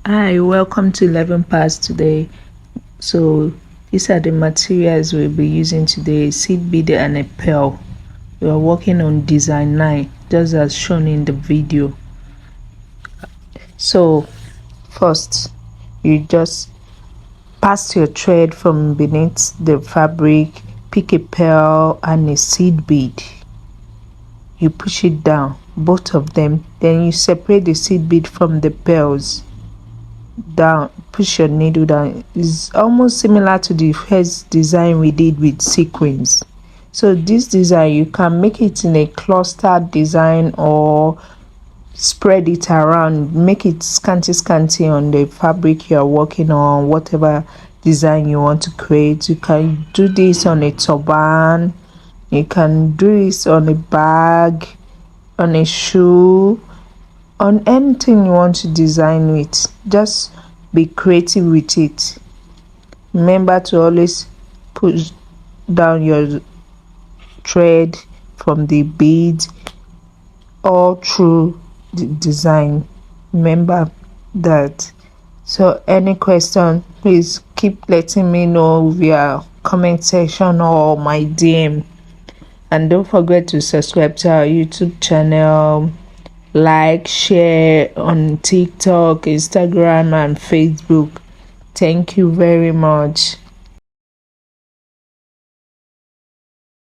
Hi, welcome to 11 Paz today. So these are the materials we'll be using today: seed bead and a pearl. We are working on design 9 just as shown in the video. So first, you just pass your thread from beneath the fabric, pick a pearl and a seed bead. You push it down, both of them, then you separate the seed bead from the pearls. Down, push your needle down. Is almost similar to the first design we did with sequins. So this design, you can make it in a clustered design or spread it around, make it scanty on the fabric you are working on, whatever design you want to create. You can do this on a turban, you can do this on a bag, on a shoe, on anything you want to design with. Just be creative with it. Remember to always push down your thread from the bead all through the design. Remember that. So any question, please keep letting me know via comment section or my DM. And don't forget to subscribe to our YouTube channel, like, share on TikTok, Instagram and Facebook. Thank you very much.